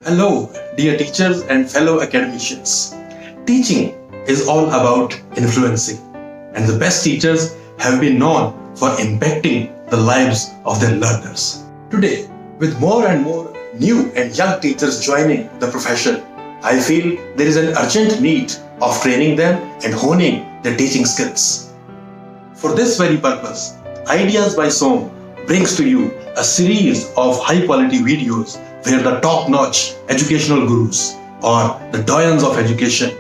Hello, dear teachers and fellow academicians. Teaching is all about influencing, and the best teachers have been known for impacting the lives of their learners. Today, with more and more new and young teachers joining the profession, I feel there is an urgent need of training them and honing their teaching skills. For this very purpose, Ideas by SOM brings to you a series of high-quality videos where the top-notch educational gurus or the doyens of education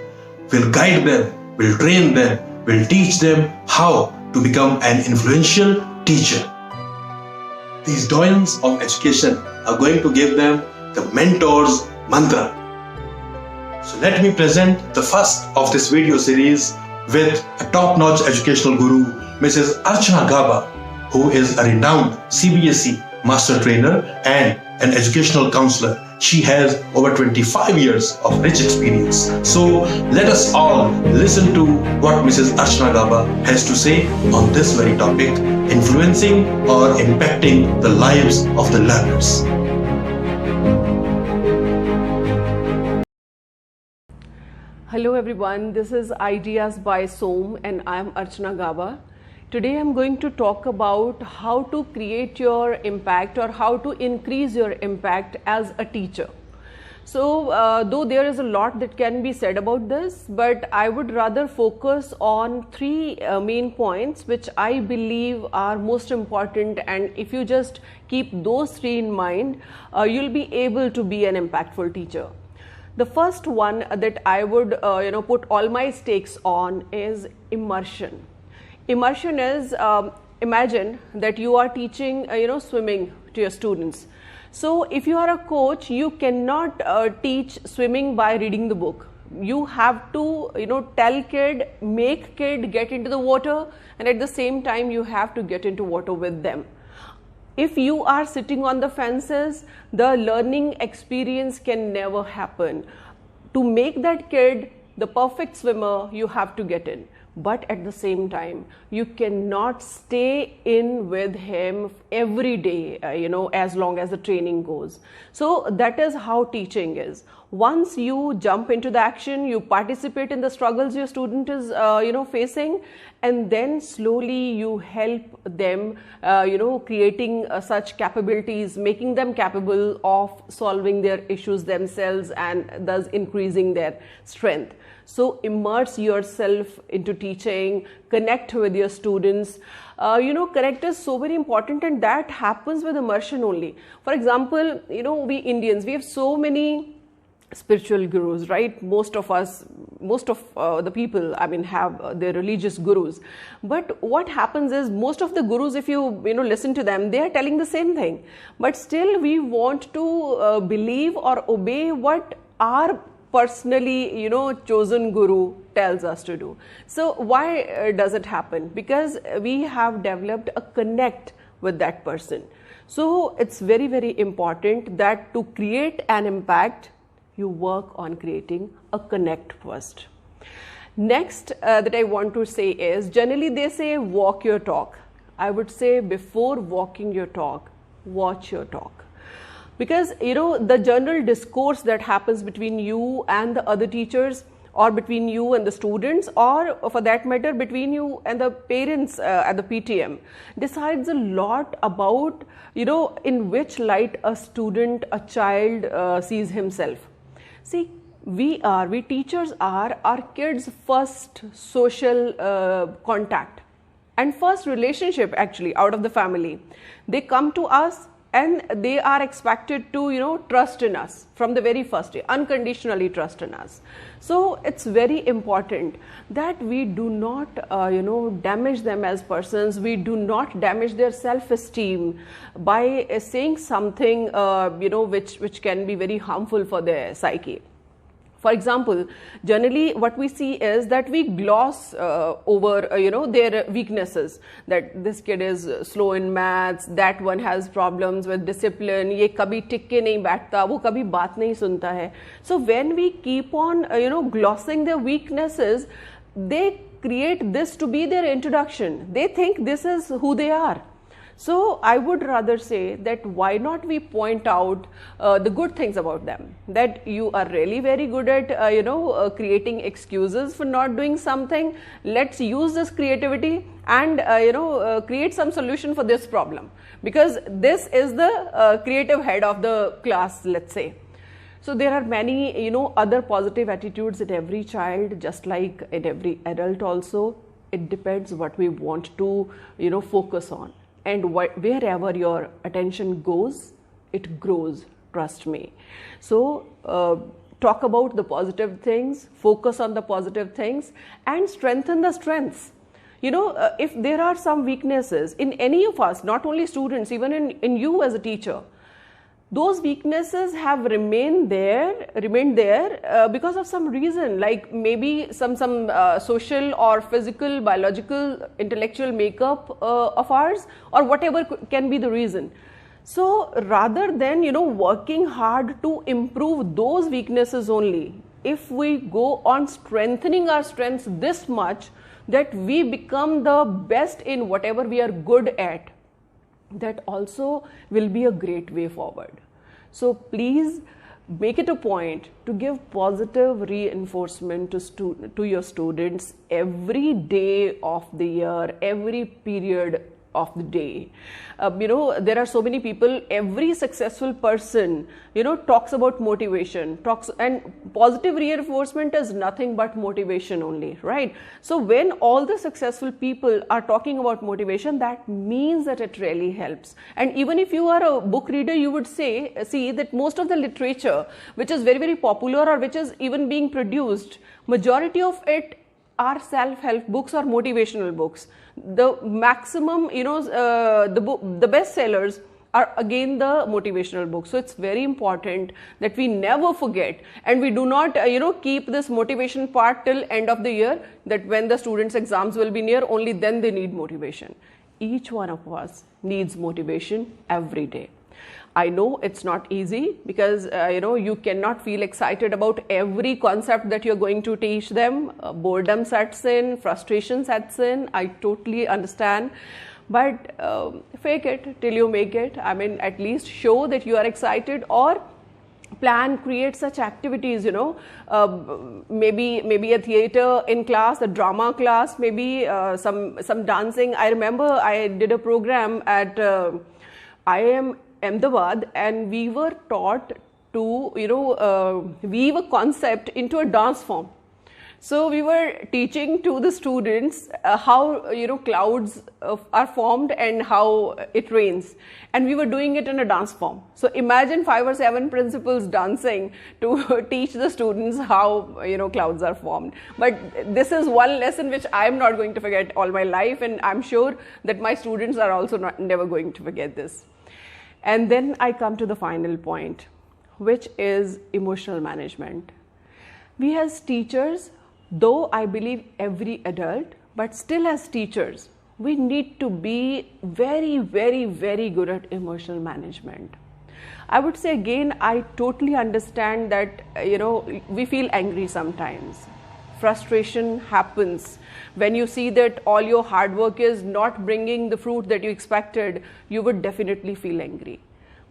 will guide them, will train them, will teach them how to become an influential teacher. These doyens of education are going to give them the mentor's mantra. So let me present the first of this video series with a top-notch educational guru, Mrs. Archana Gaba, who is a renowned CBSE master trainer and an educational counselor. She has over 25 years of rich experience. So let us all listen to what Mrs. Archana Gaba has to say on this very topic, influencing or impacting the lives of the learners. Hello everyone, this is Ideas by SOM and I am Archana Gaba. Today I'm going to talk about how to create your impact or how to increase your impact as a teacher. So though there is a lot that can be said about this, but I would rather focus on three main points which I believe are most important, and if you just keep those three in mind, you'll be able to be an impactful teacher. The first one that I would put all my stakes on is immersion. Immersion is, imagine that you are teaching swimming to your students. So if you are a coach, you cannot teach swimming by reading the book. You have to tell kid, make kid get into the water, and at the same time you have to get into water with them. If you are sitting on the fences, the learning experience can never happen. To make that kid the perfect swimmer, you have to get in. But at the same time, you cannot stay in with him every day, as long as the training goes. So that is how teaching is. Once you jump into the action, you participate in the struggles your student is, facing, and then slowly you help them, creating such capabilities, making them capable of solving their issues themselves and thus increasing their strength. So immerse yourself into teaching, connect with your students. Connect is so very important, and that happens with immersion only. For example, we Indians, we have so many spiritual gurus, right? Most of the people, have their religious gurus. But what happens is, most of the gurus, if you listen to them, they are telling the same thing. But still we want to believe or obey what our personally chosen guru tells us to do. So why does it happen? Because we have developed a connect with that person. So it's very, very important that to create an impact, you work on creating a connect first. Next that I want to say is, generally they say walk your talk. I would say before walking your talk, watch your talk. Because the general discourse that happens between you and the other teachers, or between you and the students, or for that matter between you and the parents at the PTM, decides a lot about in which light a student, a child sees himself. See, we teachers are our kids' first social contact and first relationship actually out of the family. They come to us and they are expected to trust in us from the very first day, unconditionally trust in us. So it's very important that we do not damage them as persons. We do not damage their self-esteem by saying something which can be very harmful for their psyche. For example, generally what we see is that we gloss over their weaknesses, that this kid is slow in maths, that one has problems with discipline, ye kabhi tik ke nahi baithta, wo kabhi baat nahi sunta hai. So when we keep on glossing their weaknesses, they create this to be their introduction. They think this is who they are. So I would rather say that why not we point out the good things about them, that you are really very good at creating excuses for not doing something. Let's use this creativity and create some solution for this problem, because this is the creative head of the class, let's say. So there are many other positive attitudes in every child, just like in every adult also. It depends what we want to focus on. And wherever your attention goes, it grows, trust me. So talk about the positive things, focus on the positive things, and strengthen the strengths. If there are some weaknesses in any of us, not only students, even in you as a teacher, those weaknesses have remained there because of some reason, like maybe some social or physical, biological, intellectual makeup of ours, or whatever can be the reason. So rather than working hard to improve those weaknesses only, if we go on strengthening our strengths this much that we become the best in whatever we are good at, that also will be a great way forward. So please make it a point to give positive reinforcement to your students every day of the year, every period of the day. There are so many people, every successful person talks about motivation, and positive reinforcement is nothing but motivation only, right? So when all the successful people are talking about motivation, that means that it really helps. And even if you are a book reader, you would see that most of the literature which is very, very popular, or which is even being produced, majority of it are self-help books or motivational books. The maximum, the best sellers are again the motivational books. So it's very important that we never forget, and we do not keep this motivation part till end of the year, that when the students' exams will be near, only then they need motivation. Each one of us needs motivation every day. I know it's not easy, because you cannot feel excited about every concept that you're going to teach them. Boredom sets in, frustration sets in. I totally understand, but fake it till you make it. I mean, at least show that you are excited, or create such activities, maybe a theater in class, a drama class, maybe some dancing. I remember I did a program at IIM Ahmedabad, and we were taught to weave a concept into a dance form. So we were teaching to the students how clouds are formed and how it rains, and we were doing it in a dance form. So imagine 5 or 7 principals dancing to teach the students how clouds are formed. But this is one lesson which I am not going to forget all my life, and I'm sure that my students are also never going to forget this. And then I come to the final point, which is emotional management. We as teachers, though I believe every adult, but still as teachers, we need to be very, very, very good at emotional management. I would say again, I totally understand that we feel angry sometimes. Frustration happens when you see that all your hard work is not bringing the fruit that you expected. You would definitely feel angry.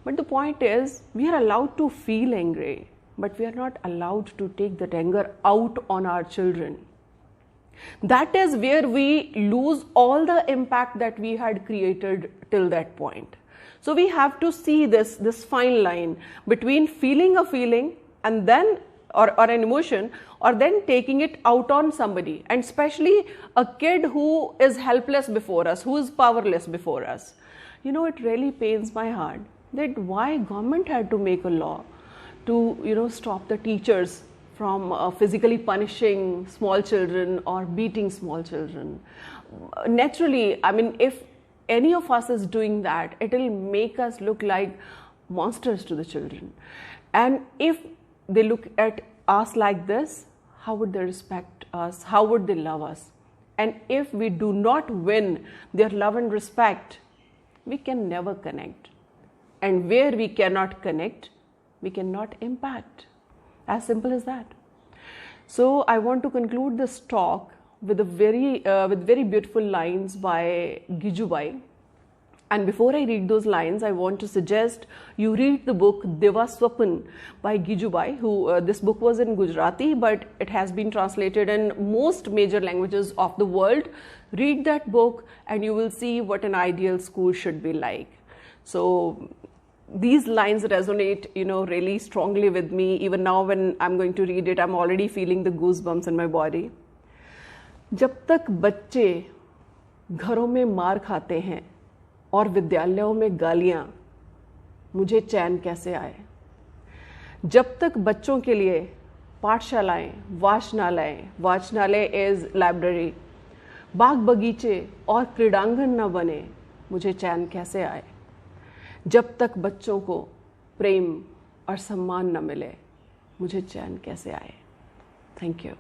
But the point is, we are allowed to feel angry, but we are not allowed to take that anger out on our children. That is where we lose all the impact that we had created till that point. So we have to see this fine line between feeling a feeling and then or an emotion, or then taking it out on somebody, and especially a kid who is helpless before us, who is powerless before us. It really pains my heart that why government had to make a law to stop the teachers from physically punishing small children or beating small children. Naturally, I mean, if any of us is doing that, it will make us look like monsters to the children. And if they look at us like this, how would they respect us? How would they love us? And if we do not win their love and respect, we can never connect. And where we cannot connect, we cannot impact. As simple as that. So I want to conclude this talk with very beautiful lines by Gijubai. And before I read those lines, I want to suggest you read the book Diva Swapn by Gijubai, who this book was in Gujarati, but it has been translated in most major languages of the world. Read that book and you will see what an ideal school should be like. So these lines resonate, really strongly with me. Even now when I'm going to read it, I'm already feeling the goosebumps in my body. जब तक बच्चे घरों में मार खाते हैं और विद्यालयों में गालियां, मुझे चैन कैसे आए। जब तक बच्चों के लिए पाठशालाएं, वाचनालय इज लाइब्रेरी, बाग बगीचे और क्रीड़ांगन न बने, मुझे चैन कैसे आए। जब तक बच्चों को प्रेम और सम्मान न मिले, मुझे चैन कैसे आए। Thank you.